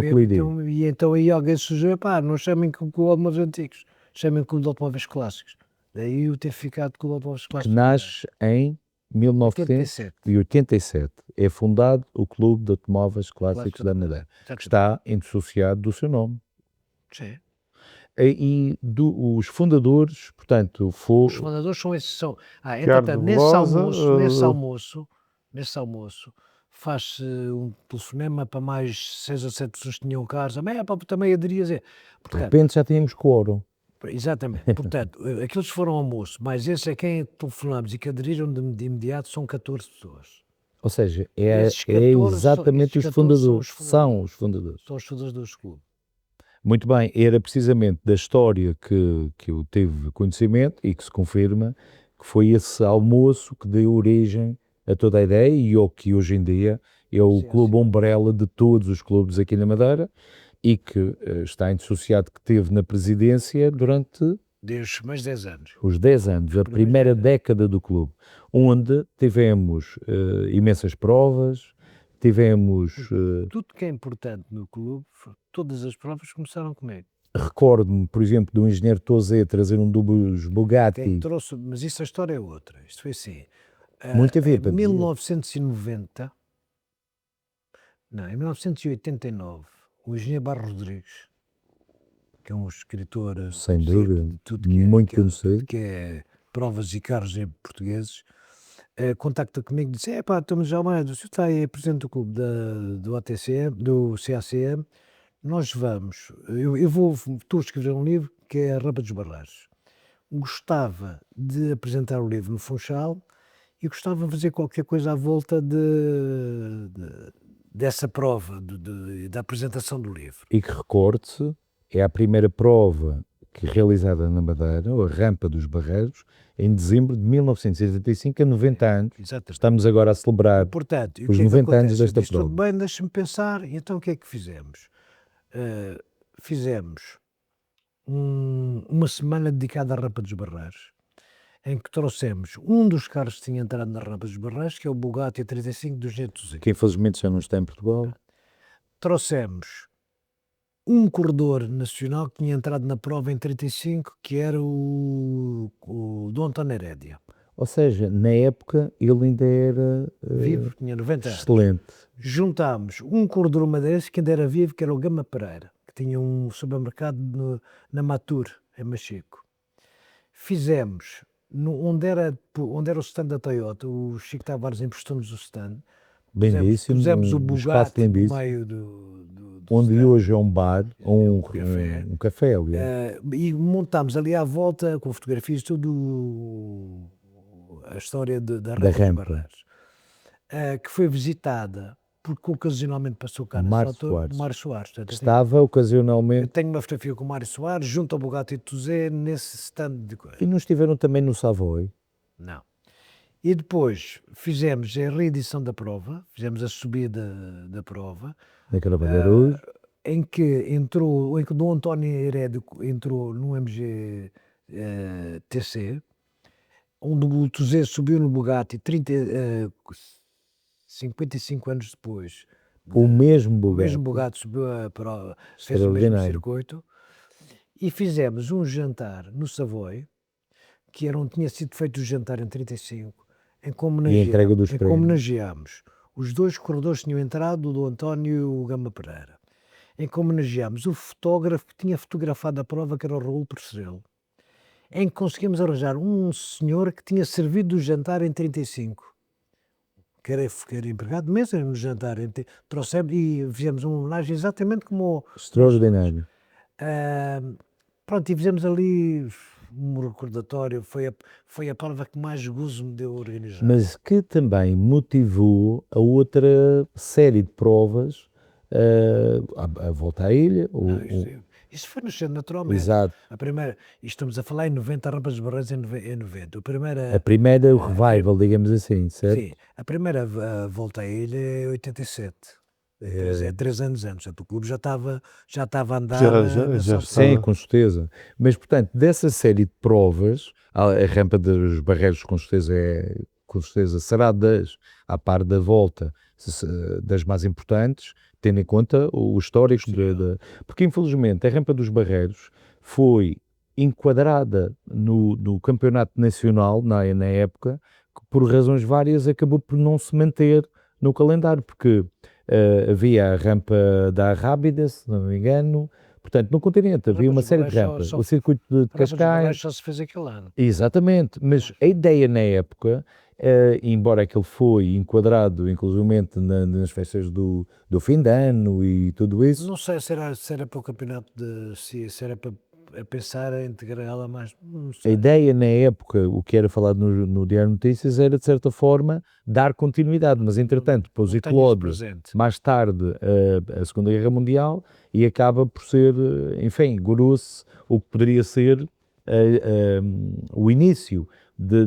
colidir. E então aí alguém sugeriu, não chamem Clube de Automóveis Antigos, chamem Clube de Automóveis Clássicos. Daí o ter ficado Clube de Automóveis Clássicos. Que nasce em 1987. É fundado o Clube de Automóveis Clássicos da Madeira, que está indissociado do seu nome. Sim. E os fundadores, portanto, Os fundadores são esses. Entretanto, nesse almoço, faz-se um telefonema para mais 6 ou 7 pessoas que tinham carros. Também aderia a dizer. De repente já tínhamos quórum. Exatamente. Portanto, aqueles que foram ao almoço, mas esse é quem telefonamos e que aderiram de imediato, são 14 pessoas. Ou seja, é exatamente os fundadores. São os fundadores. São os fundadores do clube. Muito bem, era precisamente da história que eu tive conhecimento e que se confirma que foi esse almoço que deu origem a toda a ideia e ao que hoje em dia é o clube umbrella de todos os clubes aqui na Madeira e que está indissociado, que teve na presidência durante mais 10 anos. Os 10 anos, a primeira década do clube, onde tivemos imensas provas, tivemos... Tudo que é importante no clube, todas as provas começaram comigo. Recordo-me, por exemplo, do engenheiro Tozé trazer um dos Bugatti. Mas isso a história é outra. Isto foi assim. Muito a ver. Em 1990, em 1989, o engenheiro Barros Rodrigues, que é um escritor... Sem dúvida, muito conhecido. Que é provas e carros em portugueses, contacta comigo e disse: estamos já mais, o senhor está aí presidente do clube do ATCM, do CACM, nós vamos, estou a escrever um livro que é A Rampa dos Barreiros. Gostava de apresentar o livro no Funchal e gostava de fazer qualquer coisa à volta dessa prova, da apresentação do livro. E que recorde-se, é a primeira prova realizada na Madeira, a Rampa dos Barreiros, em dezembro de 1985, a 90 anos. Exatamente. Estamos agora a celebrar os 90 anos desta prova. Tudo bem, deixa-me pensar. E então o que é que fizemos? Fizemos uma semana dedicada à Rampa dos Barreiros, em que trouxemos um dos carros que tinha entrado na Rampa dos Barreiros, que é o Bugatti 35 do Engenheiro Tozé. Que infelizmente já não está em Portugal. Trouxemos um corredor nacional que tinha entrado na prova em 35, que era o Dom António Herédia. Ou seja, na época ele ainda era vivo, tinha 90 anos. Excelente. Juntámos um corredor madeirense que ainda era vivo, que era o Gama Pereira, que tinha um supermercado na Matur, em Machico. Fizemos, onde era o stand da Toyota, o Chico Tavares emprestou-nos o stand. Pusemos o Bugatti no meio onde stand, hoje é um bar, um café aliás. E montámos ali à volta, com fotografias, tudo a história da Rampa dos Barreiros, que foi visitada, porque ocasionalmente passou cá Mário Soares. Portanto, estava ocasionalmente... Eu tenho uma fotografia com o Mário Soares, junto ao Bugatti Tozé, nesse stand de coisa. E não estiveram também no Savoy? Não. E depois fizemos a reedição da prova, fizemos a subida da prova. Naquela bandeira em que o Dom António Herédio entrou no MG TC, onde o Tozé subiu no Bugatti 55 anos depois. O mesmo Bugatti subiu para fez o mesmo circuito. E fizemos um jantar no Savoy, que tinha sido feito o jantar em 35, em que homenageámos os dois corredores que tinham entrado, o do António e o Gama Pereira. em que homenageámos o fotógrafo que tinha fotografado a prova, que era o Raul Percelo, em que conseguimos arranjar um senhor que tinha servido o jantar em 35, que era empregado de mesa no jantar, trouxemos e fizemos uma homenagem exatamente como... Extraordinário. Pronto, e fizemos ali um recordatório, foi a prova que mais gozo me deu a organizar. Mas que também motivou a outra série de provas, a volta à ilha. Isso foi nascendo naturalmente. Exato. A primeira, estamos a falar em 90, a Rampa dos Barreiros em 90. A primeira, o revival, digamos assim, certo? Sim, a primeira volta à ilha é 87. É 3 anos antes, o clube já estava a andar. Sim, com certeza. Mas, portanto, dessa série de provas, a Rampa dos Barreiros, com certeza será à par da volta, das mais importantes, tendo em conta o histórico. Porque, infelizmente, a Rampa dos Barreiros foi enquadrada no campeonato nacional, na época, que por razões várias acabou por não se manter no calendário, porque havia a rampa da Arrábida, se não me engano. Portanto, no continente havia uma série de rampas. O circuito de Cascais... só se fez aquele ano. Exatamente, mas a ideia na época, embora aquele foi enquadrado inclusivamente nas festas do fim de ano e tudo isso... Não sei se era para o campeonato se era para pensar em integrá-la mais... A ideia na época, o que era falado no Diário de Notícias, era de certa forma dar continuidade, mas entretanto depois eclode mais tarde a Segunda Guerra Mundial e acaba por ser, enfim, gurou-se o que poderia ser o início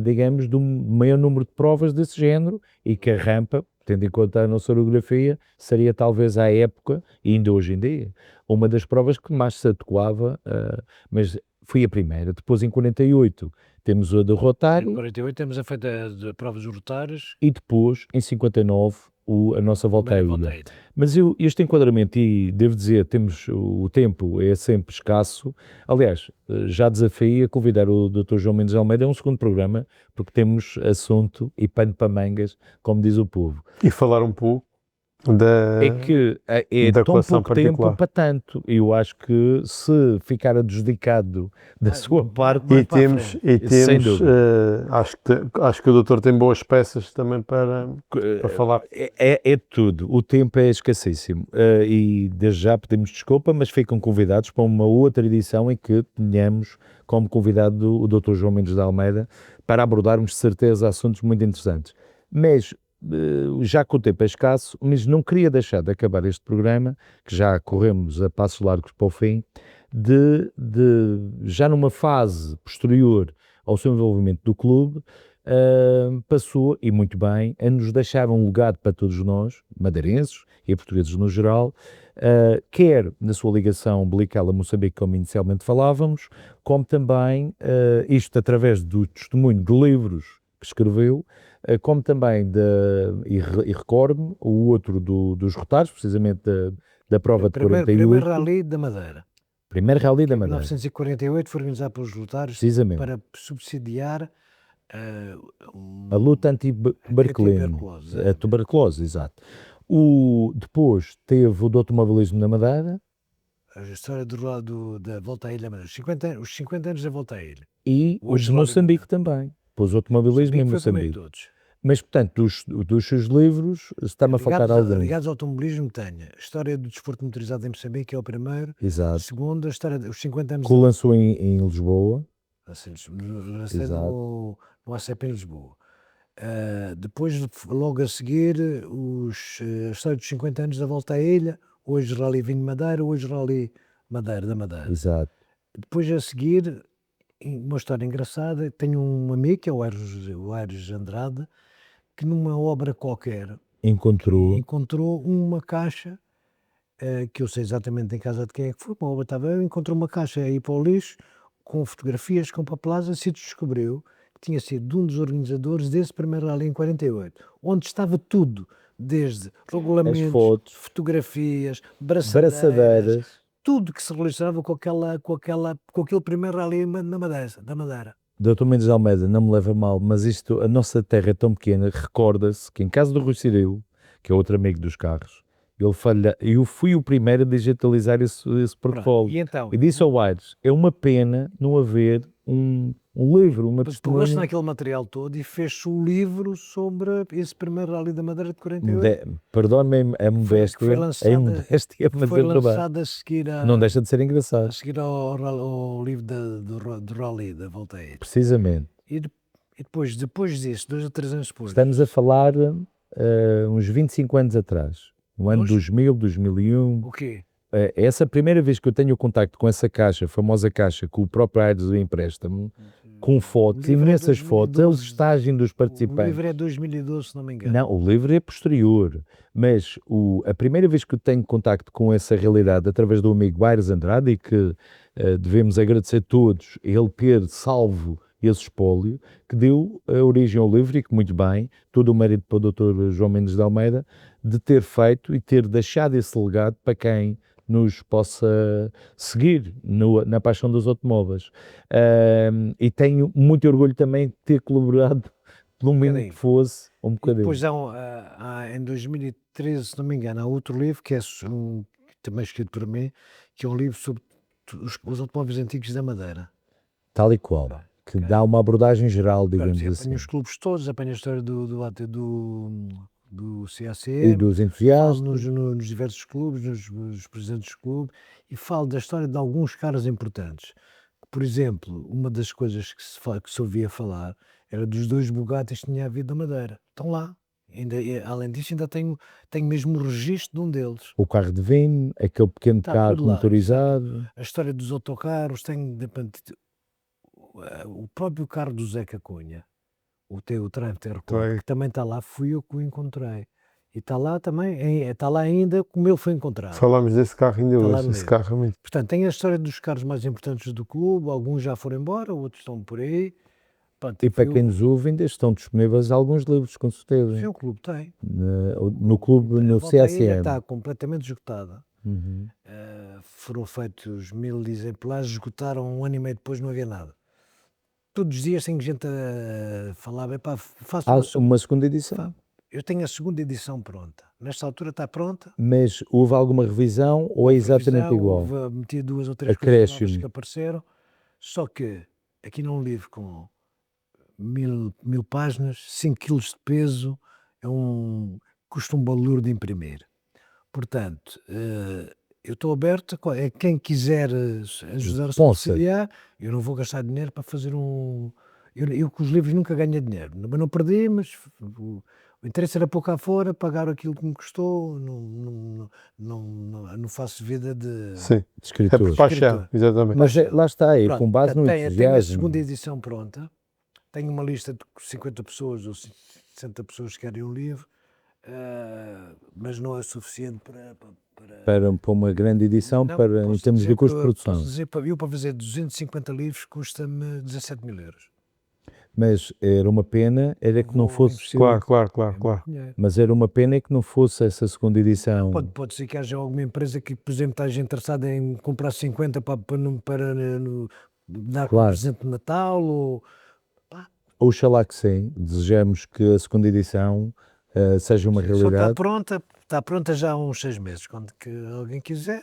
digamos, de um maior número de provas desse género, e que a rampa, tendo em conta a nossa orografia, seria talvez à época, e ainda hoje em dia, uma das provas que mais se adequava, mas foi a primeira. Depois, em 48, temos a do Rotário. Em 48 temos a feita de provas de rotários. E depois, em 59, a nossa volta à ilha. Mas este enquadramento, e devo dizer, o tempo é sempre escasso. Aliás, já desafio a convidar o Dr. João Mendes de Almeida a um segundo programa, porque temos assunto e pano para mangas, como diz o povo. E falar um pouco é que é tão pouco tempo para tanto. Eu acho que se ficar adjudicado da sua parte... E temos acho que o doutor tem boas peças também para falar. É tudo. O tempo é escassíssimo. E desde já pedimos desculpa, mas ficam convidados para uma outra edição em que tenhamos como convidado o Dr. João Mendes de Almeida para abordarmos de certeza assuntos muito interessantes. Mas já com o tempo é escasso, mas não queria deixar de acabar este programa, que já corremos a passos largos para o fim, já numa fase posterior ao seu envolvimento do clube, passou, e muito bem, a nos deixar um legado para todos nós, madeirenses e portugueses no geral, quer na sua ligação umbilical a Moçambique, como inicialmente falávamos, como também, isto através do testemunho de livros que escreveu, como também, e recordo-me, o outro dos rotários, precisamente da prova de 48. Primeiro Rally da Madeira. Primeiro Rally da Madeira. Em 1948 foi organizado pelos rotários para subsidiar a luta anti-tuberculose. A tuberculose, exato. Depois teve o do automobilismo na Madeira. A história da Volta à Ilha Madeira. Os 50 anos da Volta à Ilha. E os de Moçambique também. Depois o automobilismo em Moçambique. Mas, portanto, dos seus livros, está-me a faltar alguns. Ligados ao automobilismo, tenho a história do desporto motorizado em Moçambique, que é o primeiro. Exato. O segundo, a história dos 50 anos... Que lançou em Lisboa. No ACP em Lisboa. Depois, logo a seguir, a história dos 50 anos da Volta à Ilha, hoje Rally Vinho de Madeira, hoje Rally da Madeira. Exato. Depois, a seguir, uma história engraçada, tenho um amigo, que é o Aires Andrade, que numa obra qualquer encontrou uma caixa, que eu sei exatamente em casa de quem é que foi, uma obra encontrou uma caixa aí para o lixo, com fotografias, com papeladas, e descobriu que tinha sido de um dos organizadores desse primeiro rally em 48, onde estava tudo, desde regulamentos, fotografias, braçadeiras, tudo que se relacionava com aquele primeiro rally da Madeira. Dr. Mendes de Almeida, não me leva mal, mas a nossa terra é tão pequena, recorda-se que em casa do Rui Cireu, que é outro amigo dos carros, Eu fui o primeiro a digitalizar esse portfólio. E então? E disse ao Aires, é uma pena não haver um livro, uma Mas pegou-se testemunha. naquele material todo e fez-se um livro sobre esse primeiro Rally da Madeira de 48. Perdão-me a modéstia, foi lançado, mas foi é verdade. lançado a seguir Não deixa de ser engraçado. a seguir ao livro do Rally da Volta à Ilha. Precisamente. E depois disso, 2 ou 3 anos depois. Estamos a falar uns 25 anos atrás, no ano 2000, 2001. O quê? Essa primeira vez que eu tenho contacto com essa caixa, a famosa caixa, que o próprio Aires empréstimo, com fotos, imensas fotos, a listagem dos participantes. O livro é 2012, se não me engano. Não, o livro é posterior, mas a primeira vez que eu tenho contacto com essa realidade, através do amigo Aires Andrade, e que devemos agradecer a todos, ele ter salvo esse espólio, que deu a origem ao livro, e que muito bem, todo o mérito para o Dr. João Mendes de Almeida, de ter feito e ter deixado esse legado para quem nos possa seguir na paixão dos automóveis. E tenho muito orgulho também de ter colaborado, pelo mínimo que fosse, um bocadinho. Depois em 2013, se não me engano, há outro livro que é também escrito por mim, que é um livro sobre os automóveis antigos da Madeira. Tal e qual. Que dá uma abordagem geral, digamos assim. Apanha os clubes todos, apanha a história do CACM, e dos entusiastas, nos diversos clubes, nos presidentes dos clubes, e falo da história de alguns caras importantes. Por exemplo, uma das coisas que se ouvia falar era dos 2 Bugattis que tinha havido na Madeira. Estão lá. Além disso, ainda tenho mesmo o registro de um deles. O carro de vinho, aquele pequeno carro motorizado. A história dos autocarros, o próprio carro do Zeca Cunha, o Tranter, que também está lá, fui eu que o encontrei. E está lá também, está lá ainda como ele foi encontrado. Falámos desse carro ainda hoje, esse carro é muito... Portanto, tem a história dos carros mais importantes do clube, alguns já foram embora, outros estão por aí. Pronto, e para quem nos ouve, ainda estão disponíveis alguns livros, com certeza. Sim, o clube tem. No clube, no CACM. Está completamente esgotada. Foram feitos 1000 exemplares, esgotaram 1 ano e meio depois, não havia nada. Todos os dias tem gente a falar, faço uma segunda edição. Eu tenho a segunda edição pronta. Nesta altura está pronta. Mas houve alguma revisão ou é exatamente igual? Meti 2 ou 3 coisas novas que apareceram. Só que aqui num livro com 1000 páginas, 5 kg de peso, custa um valor de imprimir. Portanto, eu estou aberto a quem quiser ajudar a subsidiar. Eu não vou gastar dinheiro para fazer Eu com os livros nunca ganhei dinheiro. Mas não perdi, mas o interesse era pôr cá fora, pagar aquilo que me custou. Não faço vida de... Sim, de escritor. É por paixão, exatamente. Mas lá está aí, com base no entusiasmo. Tenho a segunda edição pronta. Tenho uma lista de 50 pessoas ou 60 pessoas que querem um livro, mas não é suficiente para uma grande edição, em termos de custo de produção. Eu para fazer 250 livros custa-me 17.000 euros. Mas era uma pena, que não fosse... Claro. Mas era uma pena que não fosse essa segunda edição. Pode ser que haja alguma empresa que, por exemplo, esteja interessada em comprar 50 para dar como presente de Natal ou... Oxalá que sim, desejamos que a segunda edição seja uma realidade. Está pronta já há uns 6 meses, quando que alguém quiser.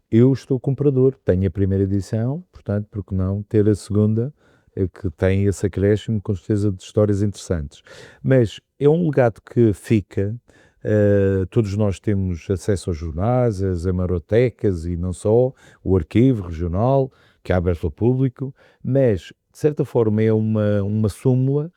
Eu estou comprador, tenho a primeira edição, portanto, por que não ter a segunda, que tem esse acréscimo, com certeza, de histórias interessantes. Mas é um legado que fica, todos nós temos acesso aos jornais, às hemerotecas e não só, o arquivo regional, que é aberto ao público, mas de certa forma é uma súmula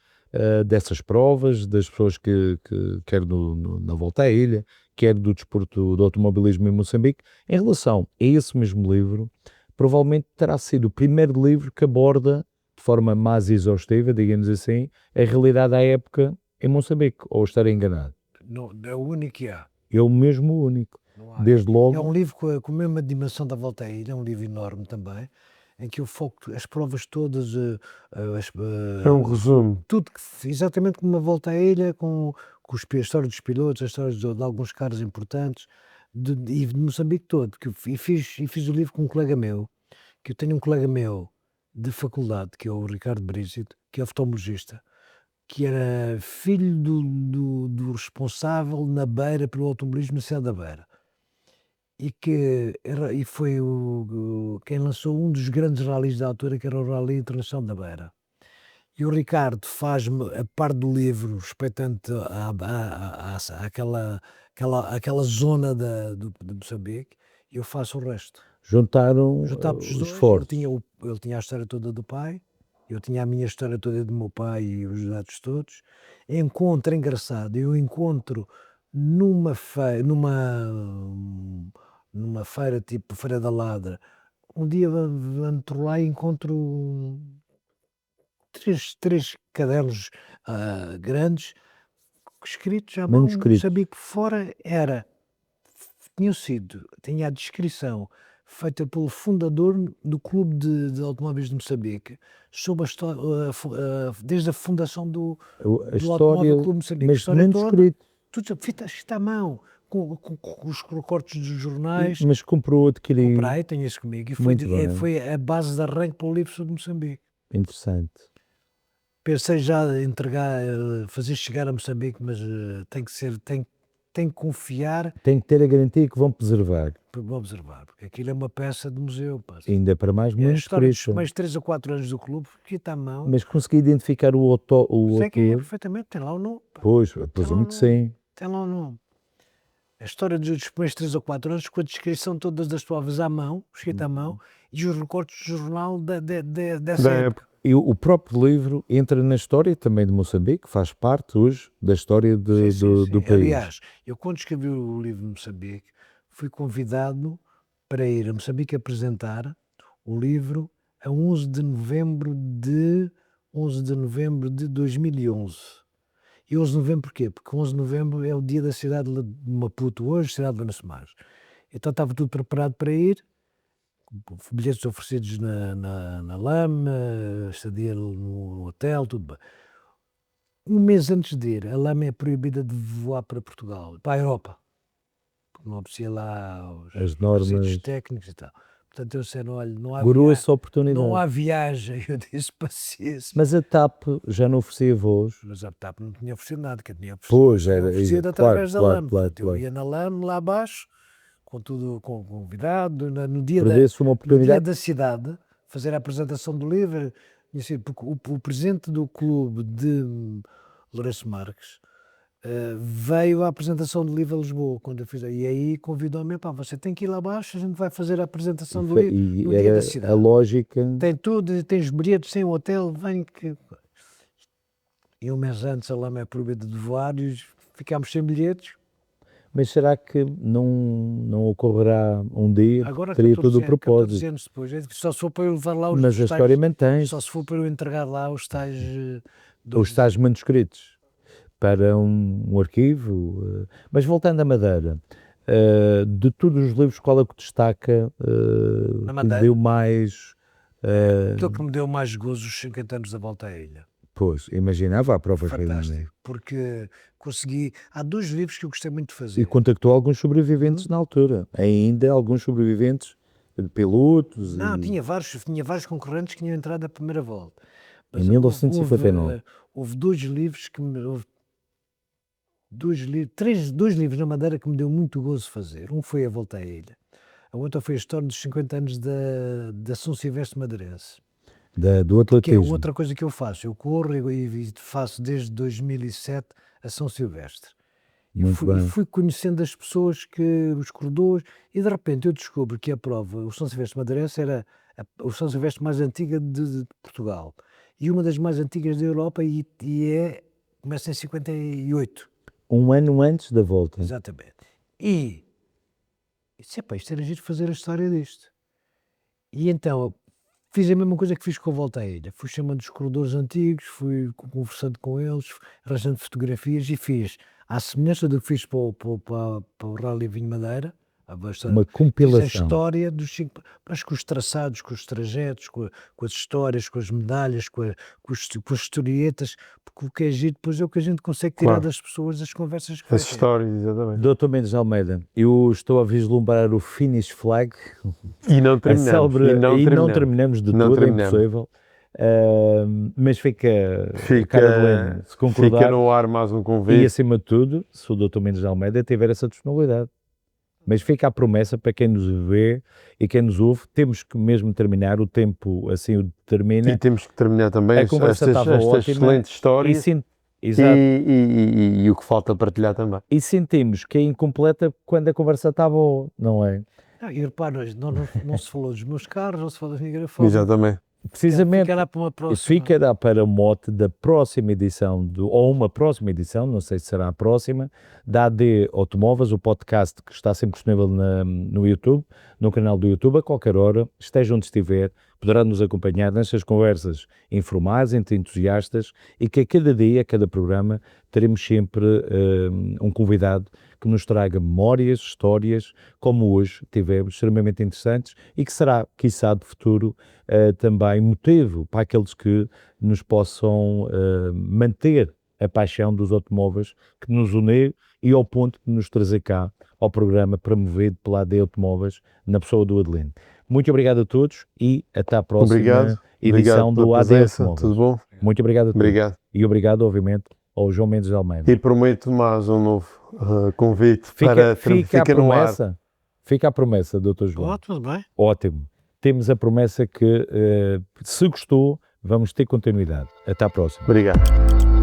dessas provas, das pessoas que quer na volta à ilha, quer do desporto do automobilismo em Moçambique. Em relação a esse mesmo livro, provavelmente terá sido o primeiro livro que aborda de forma mais exaustiva, digamos assim, a realidade à época em Moçambique, ou estarei enganado? Não, é o único que há. É o mesmo único, desde logo. É um livro com a mesma dimensão da volta à ilha, é um livro enorme também, em que eu foco as provas todas, é um resumo. Tudo, exatamente como uma volta à ilha, com a história dos pilotos, as histórias de alguns caras importantes, e de Moçambique todo. E fiz o livro com um colega meu, que eu tenho um colega meu de faculdade, que é o Ricardo Brígido, que é oftalmologista, que era filho do responsável na Beira pelo automobilismo na cidade da Beira. e foi quem lançou um dos grandes ralis da altura, que era o Rally Internacional da Beira. E o Ricardo faz-me a parte do livro, respeitante àquela zona de Moçambique, e eu faço o resto. Juntámos os esforços. Ele tinha a história toda do pai, eu tinha a minha história toda do meu pai e os dados todos. Encontro engraçado, eu encontro numa feira tipo Feira da Ladra, um dia entro lá e encontro três cadernos grandes, escritos à mão. Sabia que fora tinha a descrição feita pelo fundador do Clube de Automóveis de Moçambique, sobre a história, desde a fundação do Automóvel Clube de Moçambique. Mas manuscrito. Tudo feito à mão, com os recortes dos jornais. Mas comprou, adquiriu. Comprei, tenho isso comigo. E foi a base de arranque para o livro sobre Moçambique. Interessante. Pensei já fazer chegar a Moçambique, mas tem que confiar. Tem que ter a garantia que vão preservar. Vão observar, porque aquilo é uma peça de museu. Ainda para mais muito escrito. Mais 3 ou 4 anos do clube, que está à mão. Mas consegui identificar o autor. Perfeitamente, tem lá o nome. Pois, presumo que sim. Tem lá o nome. A história dos primeiros 3 ou 4 anos, com a descrição todas das provas à mão, escrita à mão, e os recortes do jornal dessa época. E o próprio livro entra na história também de Moçambique, faz parte hoje da história do país. Aliás, eu quando escrevi o livro de Moçambique, fui convidado para ir a Moçambique apresentar o livro a 11 de novembro de 2011. E 11 de novembro porquê? Porque 11 de novembro é o dia da cidade de Maputo, hoje, cidade de Venâncio Mares. Então estava tudo preparado para ir, bilhetes oferecidos na Lama, estadia no hotel, tudo bem. Um mês antes de ir, a Lama é proibida de voar para Portugal, para a Europa, porque não obedecia lá as normas técnicos e tal. Portanto, eu disse, olha, não há viagem. Eu disse, paciência. Mas a TAP já não oferecia voos? Mas a TAP não tinha oferecido nada, que tinha oferecido através da LAM. Eu ia na LAM, lá abaixo, com tudo, com convidado, no dia da cidade, fazer a apresentação do livro, porque o presidente do clube de Lourenço Marques veio à apresentação do livro a Lisboa, quando eu fiz, e aí convidou-me, você tem que ir lá abaixo, a gente vai fazer a apresentação do livro no dia da cidade. A lógica... Tem tudo, tens bilhetes, sem hotel, vem que... E um mês antes a Lama é proibida de voar e ficámos sem bilhetes. Mas será que não ocorrerá um dia? Agora teria todo o propósito. 14 anos depois, só se for para eu levar lá os Mas a história mantém-se. Só se for para eu entregar lá os tais... Os tais manuscritos para um arquivo. Mas voltando à Madeira, de todos os livros, qual é o que destaca que me deu mais... Aquilo que me deu mais gozo, os 50 anos da volta à ilha. Pois, imaginava a prova Fantástico, porque consegui... Há 2 livros que eu gostei muito de fazer. E contactou alguns sobreviventes na altura. Ainda alguns sobreviventes, pilotos... Não, tinha vários concorrentes que tinham entrado na primeira volta. Mas em 1959. Houve 2 livros que me... Dois livros na Madeira que me deu muito gozo fazer. Um foi A Volta à Ilha. A outra foi a história dos 50 anos da São Silvestre madeirense. Do atletismo. Que é outra coisa que eu faço. Eu corro e faço desde 2007 a São Silvestre. E fui conhecendo as pessoas, os corredores, e de repente eu descubro que a prova, o São Silvestre madeirense, era o São Silvestre mais antiga de Portugal. E uma das mais antigas da Europa começa em 58. Um ano antes da volta. Exatamente. E disse, isto era giro fazer a história disto. E então fiz a mesma coisa que fiz com a Volta à Ilha. Fui chamando os corredores antigos, fui conversando com eles, arranjando fotografias e fiz, à semelhança do que fiz para o Rally Vinho Madeira, uma compilação. Fiz a história dos 5, mas com os traçados, com os trajetos, com as histórias, com as medalhas, com as historietas, porque o que é giro depois é o que a gente consegue tirar das pessoas, das conversas que as histórias, exatamente. Dr. Mendes Almeida, eu estou a vislumbrar o finish flag e não terminamos, de todo, é impossível. Mas fica se concordar, fica no ar mais um convite. E acima de tudo, se o Dr. Mendes Almeida tiver essa disponibilidade. Mas fica a promessa para quem nos vê e quem nos ouve, temos que mesmo terminar, o tempo assim o determina. E temos que terminar também estas excelentes histórias e o que falta partilhar também. E sentimos que é incompleta quando a conversa está boa, não é? E repara, não se falou dos meus carros, não se falou das minhas fotos. Exatamente. Precisamente, ficará para uma próxima. Ficará para o mote da próxima edição, ou uma próxima edição, não sei se será a próxima, da AD Automóveis, o podcast que está sempre disponível no YouTube, no canal do YouTube, a qualquer hora, esteja onde estiver, poderá nos acompanhar nestas conversas informais, entre entusiastas, e que a cada dia, a cada programa, teremos sempre um convidado que nos traga memórias, histórias, como hoje tivemos, extremamente interessantes, e que será, quiçá, de futuro, também motivo para aqueles que nos possam manter a paixão dos automóveis, que nos une e ao ponto de nos trazer cá ao programa promovido pela AD Automóveis, na pessoa do Adelino. Muito obrigado a todos e até à próxima edição do AD Automóveis. Tudo bom? Muito obrigado a todos. E obrigado, obviamente, ao João Mendes de Almeida. E prometo mais um novo convite para ficar no ar. Fica a promessa, Dr. João. Ótimo, bem. Ótimo. Temos a promessa que, se gostou, vamos ter continuidade. Até à próxima. Obrigado.